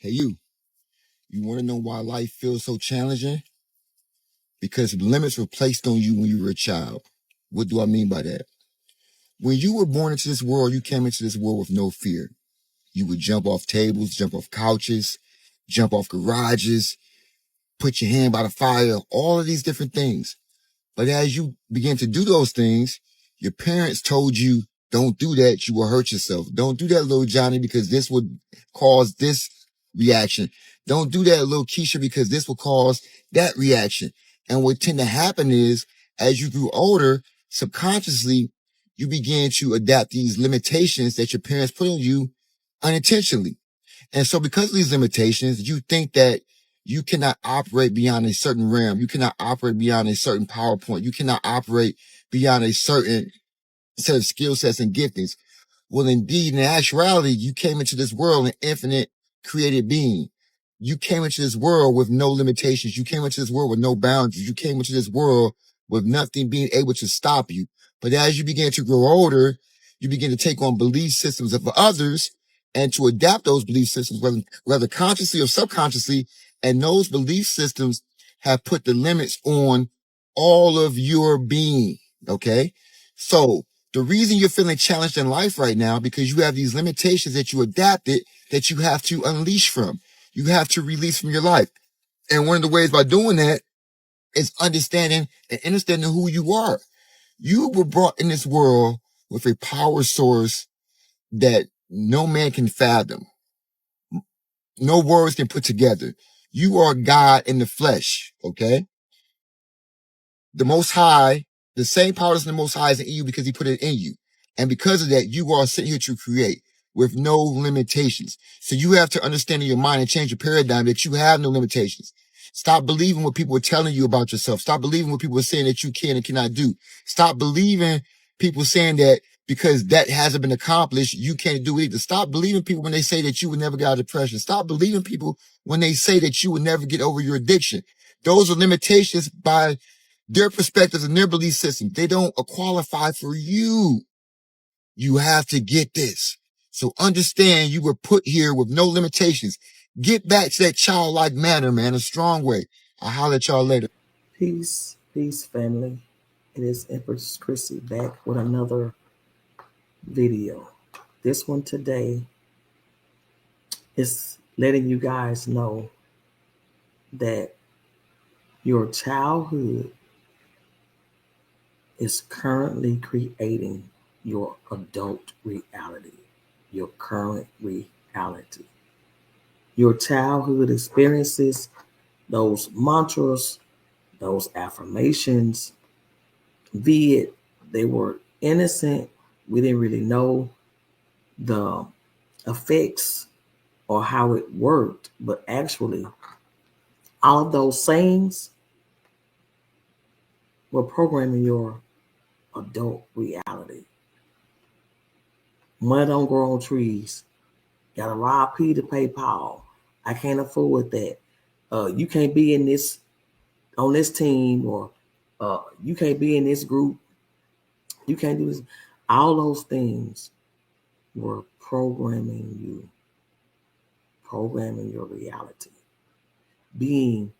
Hey, you want to know why life feels so challenging? Because limits were placed on you when you were a child. What do I mean by that? When you were born into this world, you came into this world with no fear. You would jump off tables, jump off couches, jump off garages, put your hand by the fire, all of these different things. But as you begin to do those things, your parents told you, don't do that, you will hurt yourself. Don't do that, little Johnny, because this would cause this reaction. Don't do that, little Keisha, because this will cause that reaction. And what tend to happen is, as you grew older, subconsciously, you began to adapt these limitations that your parents put on you unintentionally. And so because of these limitations, you think that you cannot operate beyond a certain realm. You cannot operate beyond a certain PowerPoint. You cannot operate beyond a certain set of skill sets and giftings. Well, indeed, in actuality, you came into this world an infinite created being. You came into this world with no limitations. You came into this world with no boundaries. You came into this world with nothing being able to stop you. But as you begin to grow older, you begin to take on belief systems of others and to adapt those belief systems, whether consciously or subconsciously. And those belief systems have put the limits on all of your being. Okay. So the reason you're feeling challenged in life right now, because you have these limitations that you adapted that you have to unleash from. You have to release from your life. And one of the ways by doing that is understanding who you are. You were brought in this world with a power source that no man can fathom. No words can put together. You are God in the flesh, okay? The Most High, the same power that's in the Most High is in you because he put it in you. And because of that, you are sitting here to create with no limitations. So you have to understand in your mind and change your paradigm that you have no limitations. Stop believing what people are telling you about yourself. Stop believing what people are saying that you can and cannot do. Stop believing people saying that because that hasn't been accomplished, you can't do it either. Stop believing people when they say that you would never get out of depression. Stop believing people when they say that you would never get over your addiction. Those are limitations by their perspectives and their belief system. They don't qualify for you. You have to get this. So understand you were put here with no limitations. Get back to that childlike manner, man, a strong way. I'll holler at y'all later. Peace, peace, family. It is Empress Crissy back with another video. This one today is letting you guys know that your childhood is currently creating your adult reality, your current reality. Your childhood experiences, those mantras, those affirmations, be it they were innocent, we didn't really know the effects or how it worked, but actually all of those sayings were programming your adult reality. Money don't grow on trees. Gotta rob Peter to pay Paul. I can't afford that. You can't be in this on this team, or you can't be in this group. You can't do this. All those things were programming you, programming your reality, being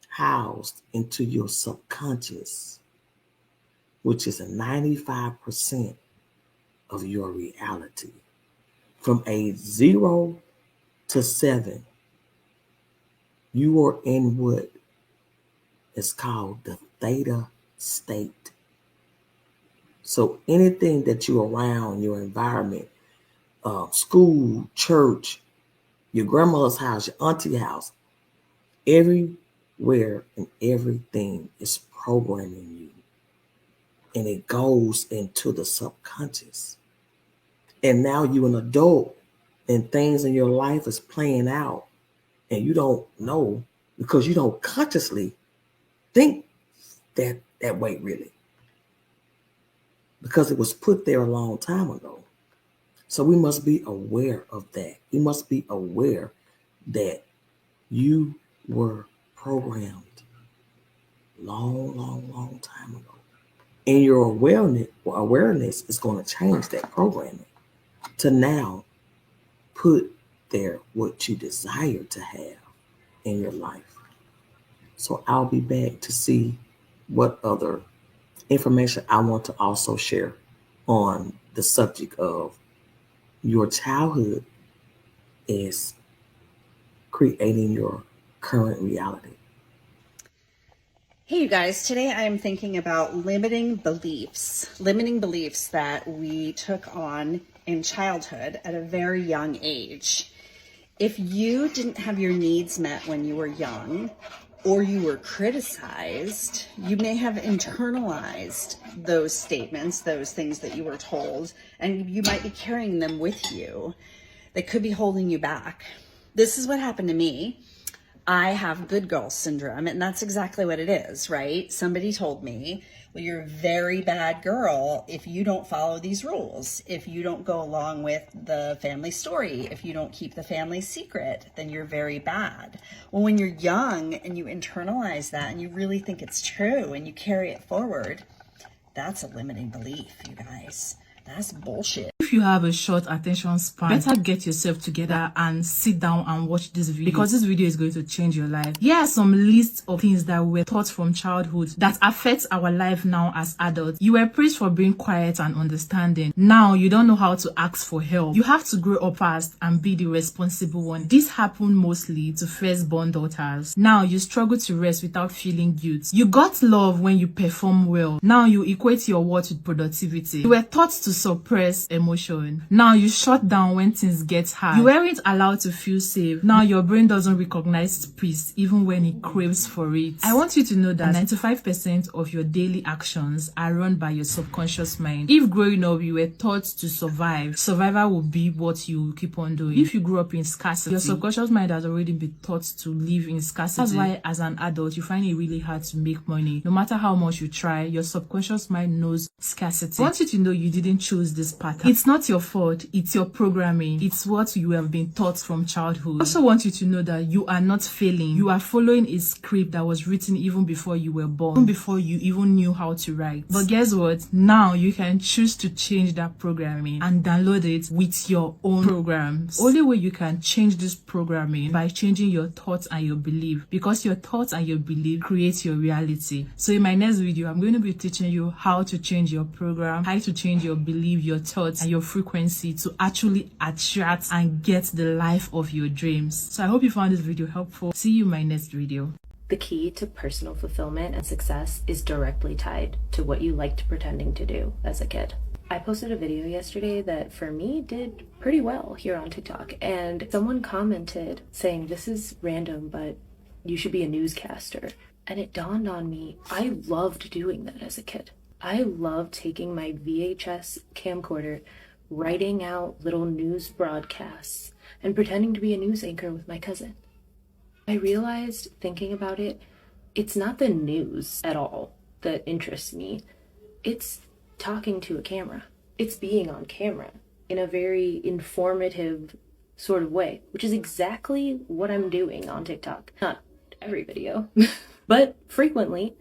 housed into your subconscious, which is a 95% of your reality. From age 0 to 7, you are in what is called the theta state. So anything that you're around, your environment, school, church, your grandmother's house, your auntie house, everywhere and everything is programming you. And it goes into the subconscious. And now you're an adult and things in your life is playing out and you don't know because you don't consciously think that way really. Because it was put there a long time ago. So we must be aware of that. We must be aware that you were programmed long time ago. And your awareness is going to change that programming to now put they're what you desire to have in your life. So I'll be back to see what other information I want to also share on the subject of your childhood is creating your current reality. Hey you guys, today I am thinking about limiting beliefs that we took on in childhood at a very young age. If you didn't have your needs met when you were young, or you were criticized, you may have internalized those statements, those things that you were told, and you might be carrying them with you. They could be holding you back. This is what happened to me. I have good girl syndrome, and that's exactly what it is, right? Somebody told me, well, you're a very bad girl if you don't follow these rules, if you don't go along with the family story, if you don't keep the family secret, then you're very bad. Well, when you're young and you internalize that and you really think it's true and you carry it forward, that's a limiting belief, you guys. That's bullshit. If you have a short attention span, better get yourself together and sit down and watch this video, because this video is going to change your life. Here are some lists of things that were taught from childhood that affect our life now as adults. You were praised for being quiet and understanding. Now you don't know how to ask for help. You have to grow up fast and be the responsible one. This happened mostly to firstborn daughters. Now you struggle to rest without feeling guilt. You got love when you perform well. Now you equate your worth with productivity. You were taught to suppress emotion. Now you shut down when things get hard. You weren't allowed to feel safe. Now your brain doesn't recognize peace even when it craves for it. I want you to know that 95% of your daily actions are run by your subconscious mind. If growing up you were taught to survive, survival will be what you keep on doing. If you grew up in scarcity, your subconscious mind has already been taught to live in scarcity. That's why as an adult you find it really hard to make money. No matter how much you try, your subconscious mind knows scarcity. I want you to know you didn't choose this pattern. It's not your fault, it's your programming. It's what you have been taught from childhood. I also want you to know that you are not failing. You are following a script that was written even before you were born, even before you even knew how to write. But guess what? Now you can choose to change that programming and download it with your own programs. Only way you can change this programming by changing your thoughts and your belief, because your thoughts and your belief create your reality. So in my next video, I'm going to be teaching you how to change your program, how to change your belief, your thoughts, and your frequency to actually attract and get the life of your dreams. So I hope you found this video helpful. See you in my next video. The key to personal fulfillment and success is directly tied to what you liked pretending to do as a kid. I posted a video yesterday that for me did pretty well here on TikTok, and someone commented saying, this is random, but you should be a newscaster. And it dawned on me, I loved doing that as a kid. I loved taking my VHS camcorder, writing out little news broadcasts, and pretending to be a news anchor with my cousin. I realized, thinking about it, it's not the news at all that interests me. It's talking to a camera. It's being on camera in a very informative sort of way, which is exactly what I'm doing on TikTok. Not every video, but frequently.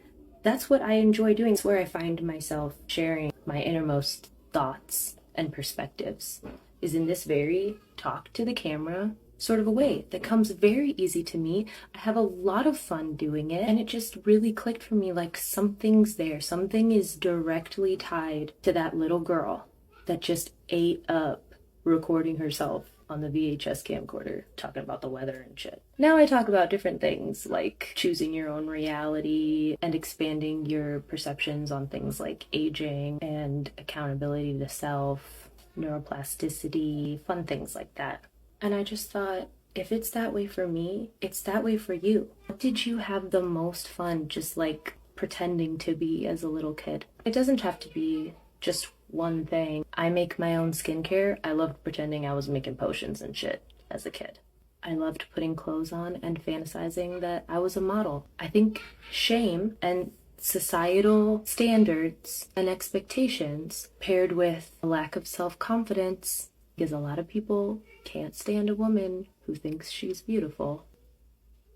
That's what I enjoy doing. It's where I find myself sharing my innermost thoughts and perspectives, is in this very talk to the camera sort of a way that comes very easy to me. I have a lot of fun doing it, and it just really clicked for me, like something's there. Something is directly tied to that little girl that just ate up recording herself on the VHS camcorder, talking about the weather and shit. Now I talk about different things like choosing your own reality and expanding your perceptions on things like aging and accountability to self, neuroplasticity, fun things like that. And I just thought, if it's that way for me, it's that way for you. What did you have the most fun just like pretending to be as a little kid? It doesn't have to be just one thing. I make my own skincare. I loved pretending I was making potions and shit as a kid. I loved putting clothes on and fantasizing that I was a model. I think shame and societal standards and expectations paired with a lack of self-confidence, because a lot of people can't stand a woman who thinks she's beautiful,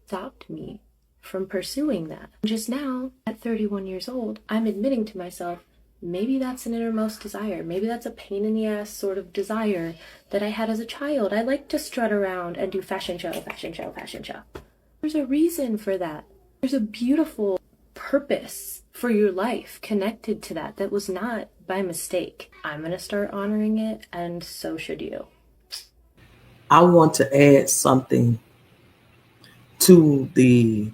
stopped me from pursuing that. Just now, at 31 years old, I'm admitting to myself, maybe that's an innermost desire. Maybe that's a pain in the ass sort of desire that I had as a child. I like to strut around and do fashion show, fashion show, fashion show. There's a reason for that. There's a beautiful purpose for your life connected to that was not by mistake. I'm going to start honoring it, and so should you. I want to add something to the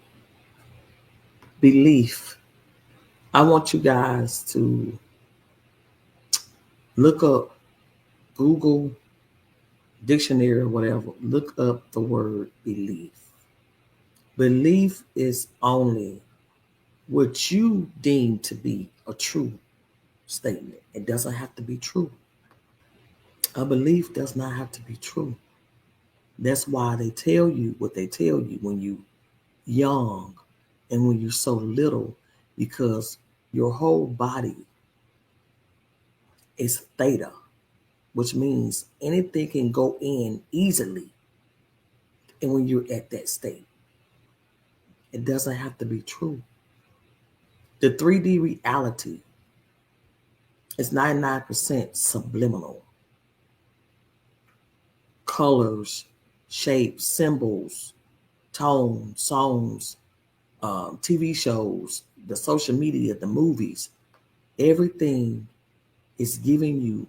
belief. I want you guys to look up, Google dictionary or whatever, look up the word belief. Belief is only what you deem to be a true statement. It doesn't have to be true. A belief does not have to be true. That's why they tell you what they tell you when you're young and when you're so little, because your whole body is theta, which means anything can go in easily. And when you're at that state, it doesn't have to be true. The 3D reality is 99% subliminal. Colors, shapes, symbols, tone, songs, TV shows, the social media, the movies, everything is giving you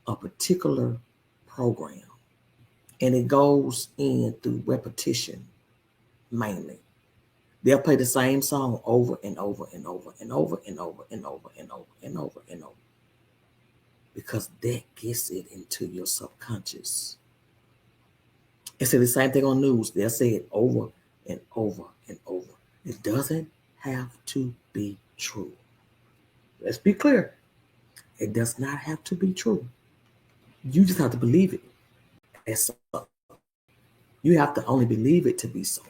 a particular program. And it goes in through repetition mainly. They'll play the same song over and over and over and over and over and over and over and over and over. Because that gets it into your subconscious. They say the same thing on news. They'll say it over and over and over. It doesn't have to be true. Let's be clear. It does not have to be true. You just have to believe it as so. You have to only believe it to be so.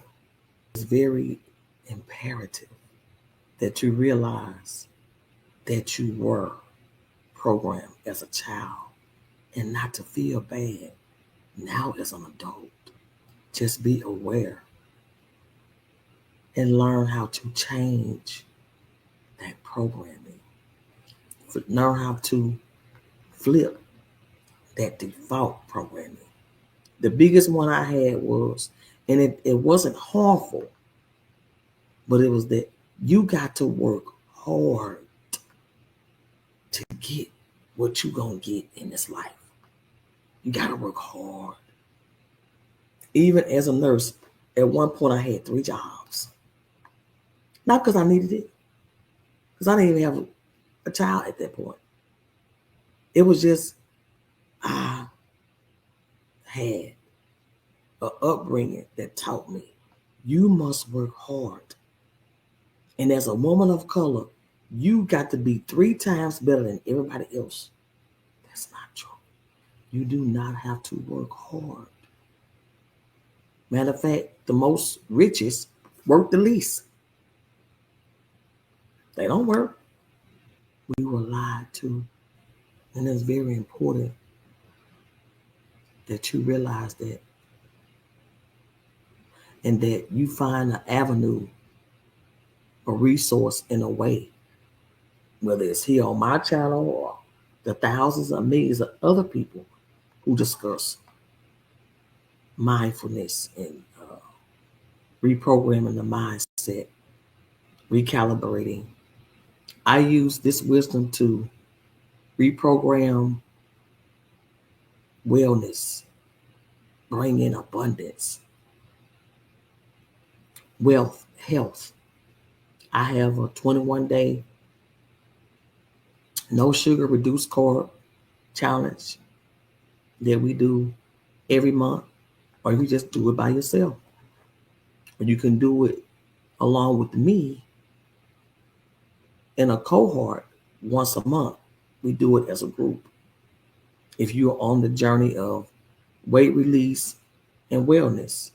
It's very imperative that you realize that you were programmed as a child and not to feel bad now as an adult. Just be aware and learn how to change that programming. Learn how to flip that default programming. The biggest one I had was, and it wasn't harmful, but it was that you got to work hard to get what you're going to get in this life. You got to work hard. Even as a nurse, at one point I had 3 jobs. Not because I needed it, because I didn't even have a child at that point. It was just, I had an upbringing that taught me you must work hard. And as a woman of color, you got to be 3 times better than everybody else. That's not true. You do not have to work hard. Matter of fact, the most richest work the least. They don't work. We were lied to. And it's very important that you realize that, and that you find an avenue, a resource in a way, whether it's here on my channel or the thousands of millions of other people who discuss mindfulness and reprogramming the mindset, recalibrating. I use this wisdom to reprogram wellness, bring in abundance, wealth, health. I have a 21-day no sugar, reduced carb challenge that we do every month, or you can just do it by yourself. Or you can do it along with me in a cohort once a month. We do it as a group. If you're on the journey of weight release and wellness.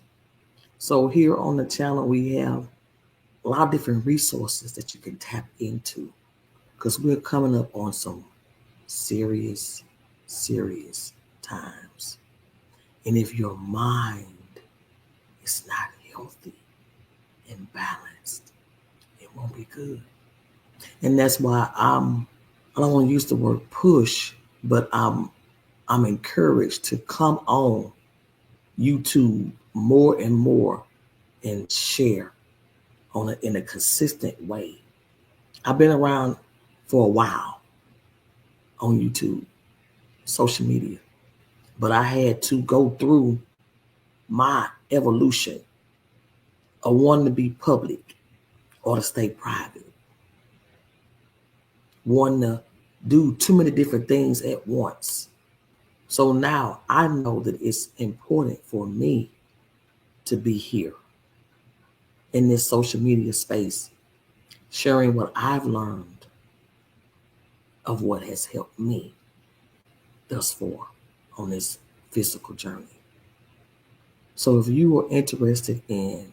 So here on the channel, we have a lot of different resources that you can tap into, because we're coming up on some serious times. And if your mind is not healthy and balanced, it won't be good. And that's why I'm I don't want to use the word push, but I'm encouraged to come on YouTube more and more and share in a consistent way. I've been around for a while on YouTube, social media, but I had to go through my evolution of wanting to be public or to stay private, wanting to do too many different things at once. So now I know that it's important for me to be here in this social media space, sharing what I've learned of what has helped me thus far on this physical journey. So if you are interested in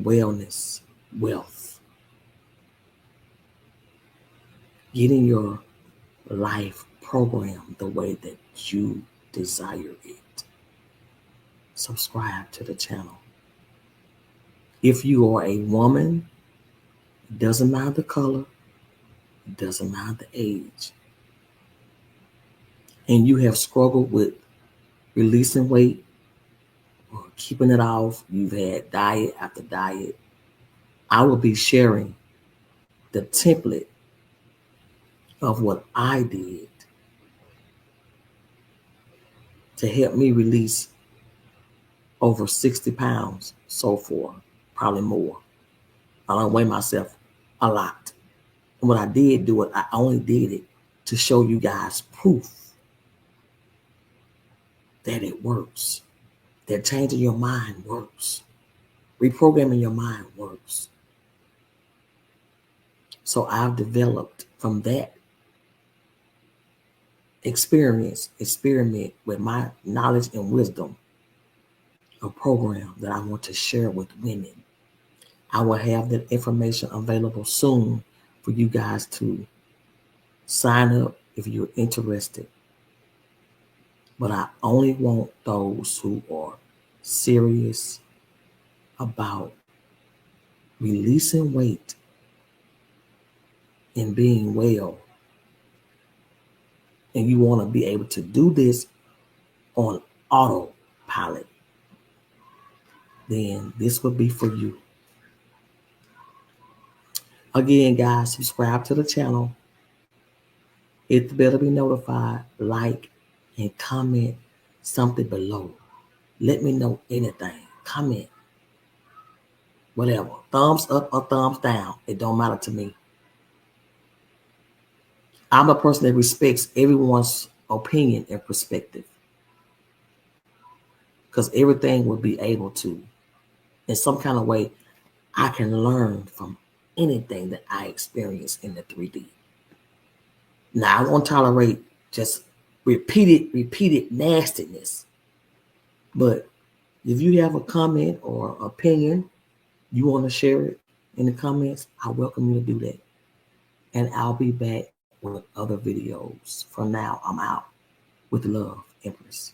wellness, wealth, getting your life programmed the way that you desire it, subscribe to the channel. If you are a woman, it doesn't matter the color, it doesn't matter the age, and you have struggled with releasing weight or keeping it off, you've had diet after diet, I will be sharing the template of what I did to help me release over 60 pounds so far, probably more. I don't weigh myself a lot. And when I did do it, I only did it to show you guys proof that it works, that changing your mind works, reprogramming your mind works. So I've developed from that experiment with my knowledge and wisdom, a program that I want to share with women. I will have that information available soon for you guys to sign up if you're interested. But I only want those who are serious about releasing weight and being well. And you want to be able to do this on autopilot, then this would be for you. Again, guys, subscribe to the channel. Hit the bell to be notified, like, and comment something below. Let me know anything. Comment. Whatever. Thumbs up or thumbs down. It don't matter to me. I'm a person that respects everyone's opinion and perspective, because everything will be able to, in some kind of way, I can learn from anything that I experience in the 3D. Now, I won't tolerate just repeated nastiness. But if you have a comment or opinion, you want to share it in the comments, I welcome you to do that. And I'll be back with other videos. For now, I'm out. With love, Empress.